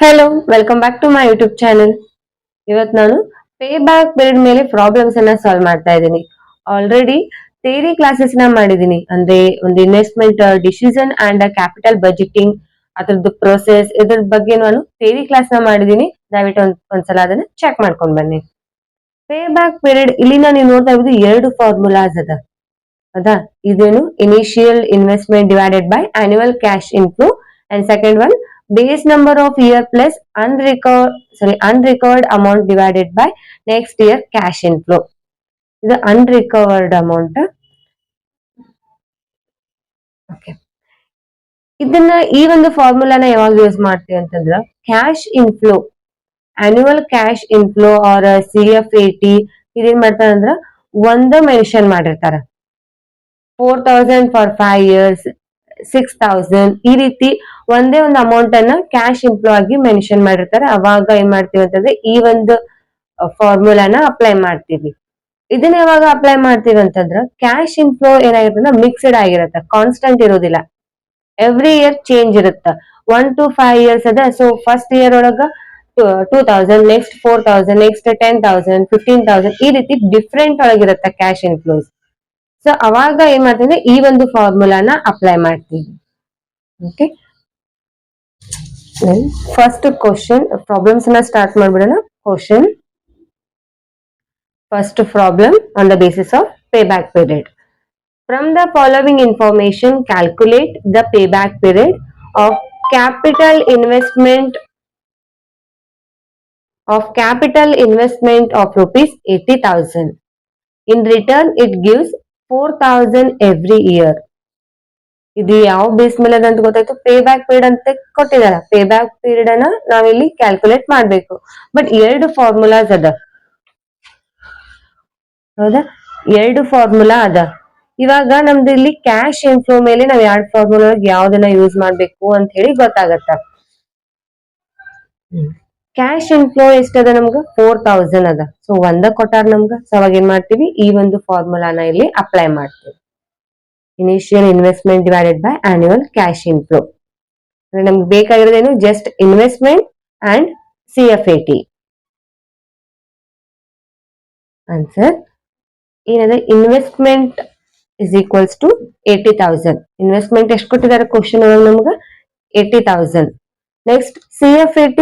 Hello, welcome back to my YouTube channel. ಇವತ್ತು ನಾನು pay back period ಮೇಲೆ problems ಅನ್ನ ಸಾಲ್ವ್ ಮಾಡ್ತಾ ಇದ್ದೀನಿ. ಆಲ್ರೆಡಿ ಥಿಯರಿ ಕ್ಲಾಸಸ್ ನ ಮಾಡಿದೀನಿ. ಅಂದ್ರೆ ಒಂದು investment decision and capital budgeting ಅದ್ರದ್ದು ಪ್ರೊಸೆಸ್ ಇದ್ರ ಬಗ್ಗೆ ನಾನು ಥಿಯರಿ ಕ್ಲಾಸ್ ನ ಮಾಡಿದೀನಿ. ದಯವಿಟ್ಟು ಒಂದ್ಸಲ ಅದನ್ನ ಚೆಕ್ ಮಾಡ್ಕೊಂಡ್ ಬನ್ನಿ. ಪೇ ಬ್ಯಾಕ್ ಪೀರಿಯಡ್ ಇಲ್ಲಿ ನೀವು ನೋಡ್ತಾ ಇರೋದು ಎರಡು ಫಾರ್ಮುಲಾಸ್ ಅದ. ಹೌದಾ, ಇದೇನು initial investment divided by annual cash inflow and second one base number of year plus unrecovered amount divided by next year cash inflow. ಇದು unrecovered amount. ಓಕೆ, ಇದನ್ನ ಈ ಒಂದು ಫಾರ್ಮುಲಾನ ಯಾವಾಗ ಯೂಸ್ ಮಾಡ್ತೀವಿ ಅಂತಂದ್ರ cash inflow, annual cash inflow or CFAT ಇದೇನ್ ಮಾಡ್ತಾರ ಅಂದ್ರ ಒಂದ ಮೆನ್ಷನ್ ಮಾಡಿರ್ತಾರ. 4,000 ಫಾರ್ 5 years, 6,000 ಈ ರೀತಿ ಒಂದೇ ಒಂದು ಅಮೌಂಟ್ ಅನ್ನ ಕ್ಯಾಶ್ ಇನ್ಫ್ಲೋ ಆಗಿ ಮೆನ್ಷನ್ ಮಾಡಿರ್ತಾರೆ. ಅವಾಗ ಏನ್ ಮಾಡ್ತೀವಿ ಅಂತಂದ್ರೆ ಈ ಒಂದು ಫಾರ್ಮುಲಾನ ಅಪ್ಲೈ ಮಾಡ್ತೀವಿ. ಇದನ್ನ ಯಾವಾಗ ಅಪ್ಲೈ ಮಾಡ್ತೀವಿ ಅಂತಂದ್ರ ಕ್ಯಾಶ್ ಇನ್ಫ್ಲೋ ಏನಾಗಿರುತ್ತೆ ಮಿಕ್ಸ್ಡ್ ಆಗಿರುತ್ತೆ, ಕಾನ್ಸ್ಟೆಂಟ್ ಇರೋದಿಲ್ಲ. ಎವ್ರಿ ಇಯರ್ ಚೇಂಜ್ ಇರುತ್ತೆ. 1 to 5 years ಅದ. ಸೊ ಫಸ್ಟ್ ಇಯರ್ ಒಳಗ 2,000, ನೆಕ್ಸ್ಟ್ 4,000, ನೆಕ್ಸ್ಟ್ 10,000, 15,000 ಈ ರೀತಿ ಡಿಫ್ರೆಂಟ್ ಒಳಗಿರುತ್ತೆ ಕ್ಯಾಶ್ ಇನ್ಫ್ಲೋಸ್. ಸೊ ಅವಾಗ ಏನ್ ಮಾಡ್ತೀವಿ ಈ ಒಂದು ಫಾರ್ಮುಲಾನ ಅಪ್ಲೈ ಮಾಡ್ತೀವಿ. ಓಕೆ, ಫಸ್ಟ್ ಕ್ವಶನ್ ಪ್ರಾಬ್ಲಮ್ಸ್ ನ ಸ್ಟಾರ್ಟ್ ಮಾಡ್ಬಿಡೋಣ. Question first problem on the basis of payback period. From the following information, calculate the payback period of capital investment of rupees 80,000. In return, it gives 4,000 every year. ಇದು ಯಾವ base ಮೇಲೆ ಅಂತ ಗೊತ್ತಾಯ್ತು, pay back period ಅಂತ ಕೊಟ್ಟಿದಾರ. Pay back period ಅನ್ನ ನಾವಿಲ್ಲಿ calculate ಮಾಡ್ಬೇಕು. But ಎರಡು ಫಾರ್ಮುಲಾಸ್ ಅದ. ಹೌದಾ, ಎರಡು ಫಾರ್ಮುಲಾ ಅದ. ಇವಾಗ ನಮ್ದು ಇಲ್ಲಿ ಕ್ಯಾಶ್ ಇನ್ಫ್ಲೋ ಮೇಲೆ ನಾವ್ ಎರಡು ಫಾರ್ಮುಲಾ ಯಾವ್ದನ್ನ ಯೂಸ್ ಮಾಡ್ಬೇಕು ಅಂತ ಹೇಳಿ ಗೊತ್ತಾಗತ್ತ. ಕ್ಯಾಶ್ ಇನ್ಫ್ಲೋ ಎಷ್ಟದ ನಮ್ಗ 4,000 ಅದ. ಸೊ ಒಂದ ಕೊಟ್ಟಾರ ನಮ್ಗ. ಸೊ ಅವಾಗ ಏನ್ ಮಾಡ್ತೀವಿ ಈ ಒಂದು ಫಾರ್ಮುಲಾನ ಇಲ್ಲಿ ಅಪ್ಲೈ ಮಾಡ್ತೀವಿ. Initial investment divided by annual cash inflow. ನಮ್ಗೆ ಬೇಕಾಗಿರೋದೇನು just investment and CFAT. Answer ಏನದ investment is equals to 80,000. Investment ಎಷ್ಟು ಕೊಟ್ಟಿದ್ದಾರೆ ಕ್ವಶನ್ ಒಳಗೆ ನಮ್ಗ 80,000. ನೆಕ್ಸ್ಟ್ CFAT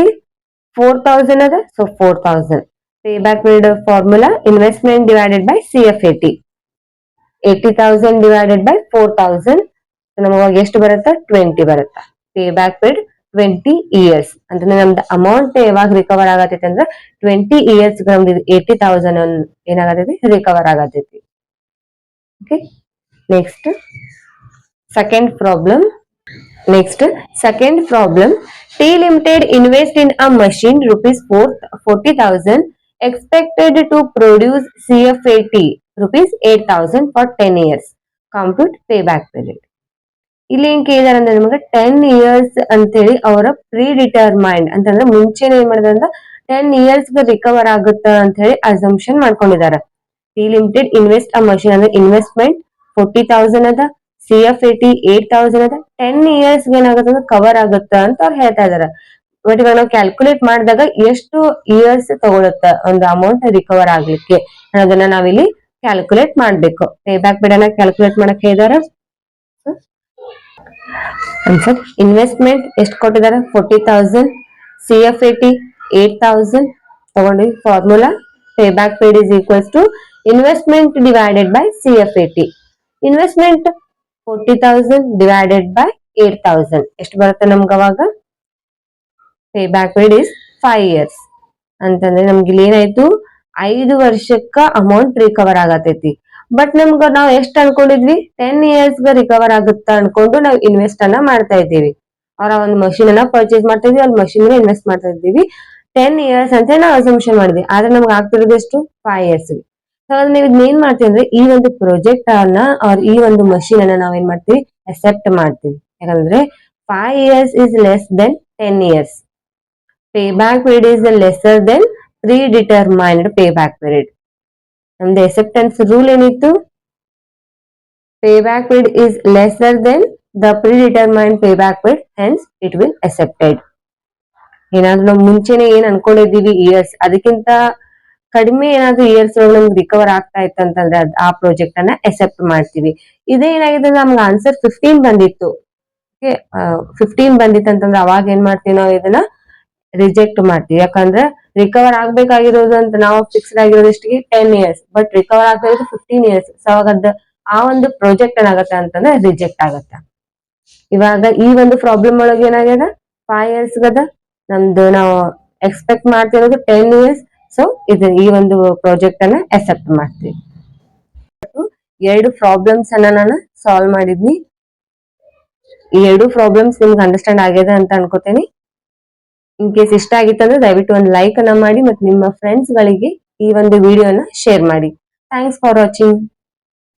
4,000 ಅದ. So 4,000 pay back period formula investment divided by CFAT. 80,000 divided by 4,000 ನಮಗ ಎಷ್ಟು ಬರುತ್ತಾ 20 ಬರುತ್ತಾ. ಪೇ ಬ್ಯಾಕ್ ಪೀರಿಯಡ್ 20 years ಅಂತಂದ್ರೆ ನಮ್ದು ಅಮೌಂಟ್ ಯಾವಾಗ ರಿಕವರ್ ಆಗತೈತಿ ಅಂದ್ರೆ 20 years ನಮ್ದು 80,000 ಏನಾಗತೈತಿ ರಿಕವರ್ ಆಗತೈತಿ. Okay, next second problem. T Limited invest in a machine rupees 40,000 expected to produce CFAT rupees 8,000 for 10 years. Compute payback period. ಇಲ್ಲಿ ಏನ್ ಕೇಳಿದಾರೆ ಅಂದ್ರೆ ನಮಗೆ 10 years ಅಂತೇಳಿ ಅವರ ಪ್ರೀ ಡಿಟರ್ಮೈಂಡ್ ಅಂತಂದ್ರೆ ಮುಂಚೆನೆ ಏನ್ ಮಾಡಿದಾರೆ 10 years ರಿಕವರ್ ಆಗುತ್ತಾ ಅಂತ ಹೇಳಿ ಅಸಂಪ್ಷನ್ ಮಾಡ್ಕೊಂಡಿದ್ದಾರೆ. ಟಿ ಲಿಮಿಟೆಡ್ ಇನ್ವೆಸ್ಟ್ ಅ ಮಷಿನ್ ಅಂದ್ರೆ ಇನ್ವೆಸ್ಟ್ಮೆಂಟ್ 40,000 ಅದ, CFAT 8,000 ಅದ. 10 years ಏನಾಗುತ್ತೆ ಕವರ್ ಆಗುತ್ತಾ ಅಂತ ಅವ್ರು ಹೇಳ್ತಾ ಇದಾರೆ. ಬಟ್ ಇವಾಗ ನಾವು ಕ್ಯಾಲ್ಕುಲೇಟ್ ಮಾಡಿದಾಗ ಎಷ್ಟು ಇಯರ್ಸ್ ತಗೊಳುತ್ತ ಒಂದು ಅಮೌಂಟ್ ರಿಕವರ್ ಆಗ್ಲಿಕ್ಕೆ ಅನ್ನೋದನ್ನ ನಾವಿಲ್ಲಿ ಕ್ಯಾಲ್ಕುಲೇಟ್ ಮಾಡ್ಬೇಕು. ಪೇ ಬ್ಯಾಕ್ ಪೀರಿಯಡ್ ಕ್ಯಾಲ್ಕುಲೇಟ್ ಮಾಡಕ್ ಹೇಳಿದಾರೆ. ಆನ್ಸರ್ ಇನ್ವೆಸ್ಟ್ಮೆಂಟ್ ಎಷ್ಟು ಕೊಟ್ಟಿದ್ದಾರೆ 40,000, CFAT 8,000 ತಗೊಂಡ್ವಿ. Formula pay back period is equals to investment divided by CFAT. Investment 40,000 divided by 8,000 ಎಷ್ಟು ಬರುತ್ತೆ ನಮ್ಗೆ ಅವಾಗ. Pay back period is 5 years ಅಂತಂದ್ರೆ ನಮ್ಗೆ ಇಲ್ಲಿ ಏನಾಯ್ತು 5 ವರ್ಷಕ್ಕ ಅಮೌಂಟ್ ರಿಕವರ್ ಆಗತೈತಿ. ಬಟ್ ನಮ್ಗ ನಾವ್ ಎಷ್ಟ್ ಅನ್ಕೊಂಡಿದ್ವಿ 10 years ರಿಕವರ್ ಆಗುತ್ತಾ ಅನ್ಕೊಂಡು ನಾವು ಇನ್ವೆಸ್ಟ್ ಅನ್ನ ಮಾಡ್ತಾ ಇದ್ದೀವಿ. ಅವರ ಒಂದು ಮಷೀನ್ ಅನ್ನ ಪರ್ಚೇಸ್ ಮಾಡ್ತಾ ಇದ್ವಿ, ಅಲ್ಲಿ ಮಷೀನ್ ಇನ್ವೆಸ್ಟ್ ಮಾಡ್ತಾ ಇದ್ದೀವಿ 10 years ಅಂತ ನಾವು ಅಸಂಪ್ಷನ್ ಮಾಡಿದ್ವಿ. ಆದ್ರೆ ನಮ್ಗೆ ಆಗ್ತಿರೋದು ಎಷ್ಟು 5 years. ಸೊ ನೀವು ಏನ್ ಮಾಡ್ತೀವಿ ಅಂದ್ರೆ ಈ ಒಂದು ಪ್ರಾಜೆಕ್ಟ್ ಅನ್ನ ಈ ಒಂದು ಮಷೀನ್ ಅನ್ನ ನಾವೇನ್ ಮಾಡ್ತೀವಿ ಅಕ್ಸೆಪ್ಟ್ ಮಾಡ್ತೀವಿ. ಯಾಕಂದ್ರೆ 5 years is less than 10 years. Payback period is lesser than predetermined payback period. ನಮ್ದು acceptance ರೂಲ್ ಏನಿತ್ತು, payback period is lesser than the predetermined payback period, hence it will accepted. ಏನಾದ್ರು ನಾವು ಮುಂಚೆನೆ ಏನ್ ಅನ್ಕೊಂಡಿದೀವಿ ಇಯರ್ಸ್ ಅದಕ್ಕಿಂತ ಕಡಿಮೆ ಏನಾದ್ರು ಇಯರ್ಸ್ ಒಳಗೆ ನಮ್ಗೆ ರಿಕವರ್ ಆಗ್ತಾ ಇತ್ತು ಅಂತಂದ್ರೆ ಆ ಪ್ರಾಜೆಕ್ಟ್ ಅನ್ನ ಎಸೆಪ್ಟ್ ಮಾಡ್ತೀವಿ. ಇದೇನಾಗಿದೆ ನಮ್ಗೆ ಆನ್ಸರ್ 15 ಬಂದಿತ್ತು, 15 ಬಂದಿತ್ತು ಅಂತಂದ್ರೆ ಅವಾಗ ಏನ್ ಮಾಡ್ತೀವಿ ನಾವು ಇದನ್ನ ರಿಜೆಕ್ಟ್ ಮಾಡ್ತೀವಿ. ಯಾಕಂದ್ರೆ ರಿಕವರ್ ಆಗ್ಬೇಕಾಗಿರೋದು ಅಂತ ನಾವು ಫಿಕ್ಸ್ಡ್ ಆಗಿರೋದು ಎಷ್ಟಿಗೆ 10 ಇಯರ್ಸ್, ಬಟ್ ರಿಕವರ್ ಆಗ್ತಾ 15 ಇಯರ್ಸ್. ಸೊ ಅವಾಗ ಆ ಒಂದು ಪ್ರಾಜೆಕ್ಟ್ ಏನಾಗತ್ತೆ ಅಂತಂದ್ರೆ ರಿಜೆಕ್ಟ್ ಆಗತ್ತೆ. ಇವಾಗ ಈ ಒಂದು ಪ್ರಾಬ್ಲಮ್ ಒಳಗೆ ಏನಾಗ್ಯದ 5 ಇಯರ್ಸ್ ಗದ ನಮ್ದು ನಾವು ಎಕ್ಸ್ಪೆಕ್ಟ್ ಮಾಡ್ತಿರೋದು 10 ಇಯರ್ಸ್. ಸೊ ಈ ಒಂದು ಪ್ರಾಜೆಕ್ಟ್ ಅನ್ನ ಅಕ್ಸೆಪ್ಟ್ ಮಾಡ್ತೀವಿ. 2 ಪ್ರಾಬ್ಲಮ್ಸ್ ಅನ್ನ ನಾನು ಸಾಲ್ವ್ ಮಾಡಿದ್ನಿ. ಈ 2 ಪ್ರಾಬ್ಲಮ್ಸ್ ನಿಮ್ಗೆ ಅಂಡರ್ಸ್ಟ್ಯಾಂಡ್ ಆಗ್ಯದ ಅಂತ ಅನ್ಕೋತೇನೆ. ಇನ್ ಕೇಸ್ ಇಷ್ಟ ಆಗಿತ್ತಂದ್ರೆ ದಯವಿಟ್ಟು ಒಂದು ಲೈಕ್ ಅನ್ನ ಮಾಡಿ ಮತ್ತು ನಿಮ್ಮ ಫ್ರೆಂಡ್ಸ್ ಗಳಿಗೆ ಈ ಒಂದು ವಿಡಿಯೋನ ಶೇರ್ ಮಾಡಿ. Thanks for watching.